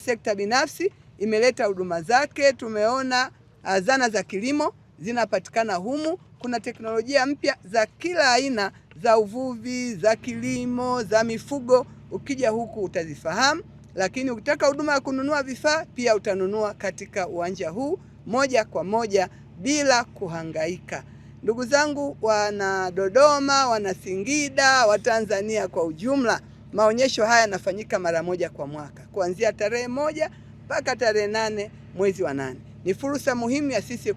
sekta binafsi imeleta huduma zake. Tumeona zana za kilimo zinapatikana humu. Kuna teknolojia mpya za kila aina za uvuvi, za kilimo, za mifugo. Ukija huku utazifahamu, lakini ukitaka huduma ya kununua vifaa pia utanunua katika uwanja huu moja kwa moja bila kuhangaika. Ndugu zangu wana Dodoma, wana Singida, wa Tanzania kwa ujumla, maonyesho haya yanafanyika mara moja kwa mwaka kuanzia tarehe 1 mpaka tarehe 8 mwezi wa 8. Ni fursa muhimu ya sisi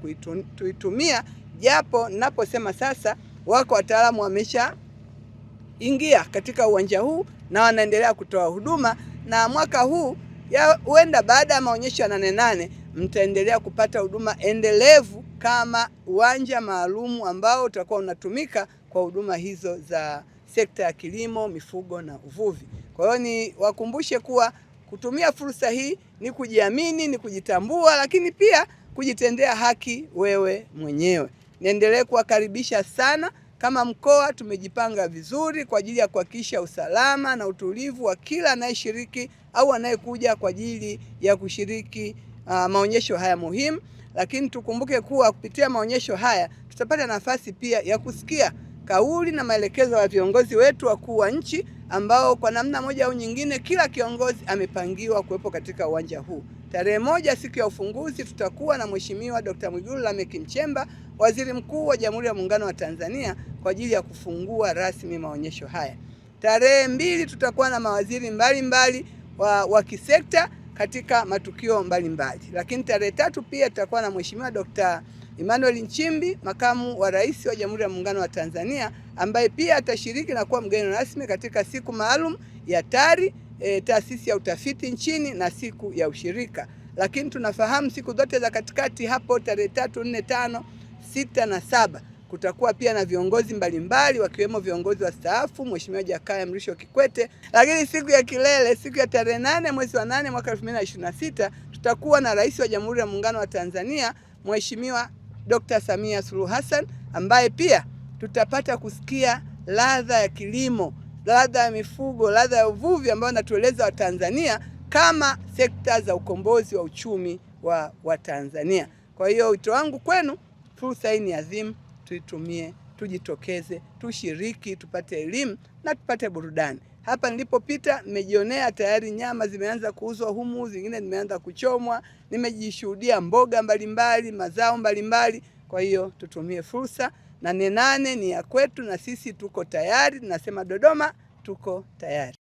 kuitumia, japo ninaposema sasa wako wataalamu wamesha ingia katika uwanja huu na wanaendelea kutoa huduma, na mwaka huu huenda baada ya maonyesho ya 8 mtaendelea kupata huduma endelevu kama uwanja maalumu ambao utakuwa unatumika kwa huduma hizo za sekta ya kilimo, mifugo na uvuvi. Kwa hiyo ni wakumbushe kuwa kutumia fursa hii ni kujiamini, ni kujitambua, lakini pia kujitendea haki wewe mwenyewe. Niendelee kuwakaribisha sana. Kama mkoa tumejipanga vizuri kwa ajili ya kuhakikisha usalama na utulivu wa kila anayeshiriki au anayekuja kwa ajili ya kushiriki maonyesho haya muhimu. Lakini tukumbuke kuwa kupitia maonyesho haya tutapata nafasi pia ya kusikia kauli na maelekezo ya viongozi wetu wakuu wa nchi, ambao kwa namna moja au nyingine kila kiongozi amepangiwa kuwepo katika uwanja huu. Tarehe 1 siku ya ufunguzi tutakuwa na Mheshimiwa Dr. Mwigulu Lameck Nchemba, Waziri Mkuu wa Jamhuri ya Muungano wa Tanzania, kwa ajili ya kufungua rasmi maonyesho haya. Tarehe 2 tutakuwa na mawaziri mbalimbali wa kisekta katika matukio mbalimbali. Lakini tarehe 3 pia tutakuwa na Mheshimiwa Dr. Emmanuel Nchimbi, Makamu wa Rais wa Jamhuri ya Muungano wa Tanzania, ambaye pia atashiriki na kuwa mgeni rasmi katika siku maalum ya TARI, taasisi ya utafiti nchini, na siku ya ushirika. Lakini tunafahamu siku zote za katikati hapo tarehe 3, 4, 5, 6 na 7 kutakuwa pia na viongozi mbalimbali wakiwemo viongozi wastaafu, Mheshimiwa Jakaya Mrisho Kikwete. Lakini siku ya kilele, siku ya tarehe 8 mwezi wa 8 mwaka 2026 tutakuwa na Rais wa Jamhuri ya Muungano wa Tanzania, Mheshimiwa Dr. Samia Suluhu Hassan, ambaye pia tutapata kusikia ladha ya kilimo, ladha ya mifugo, ladha ya uvuvi ambayo natueleza Watanzania kama sekta za ukombozi wa uchumi wa Tanzania. Kwa hiyo wito wangu kwenu, fursa hii ni adhimu, tuitumie, tujitokeze, tushiriki, tupate elimu na tupate burudani. Hapa nilipopita nimejionea tayari nyama zimeanza kuuzwa humu, zingine zimeanza kuchomwa, nimejishuhudia mboga mbalimbali, mazao mbalimbali. Kwa hiyo tutumie fursa, na 8 ni ya kwetu na sisi tuko tayari. Tunasema Dodoma tuko tayari.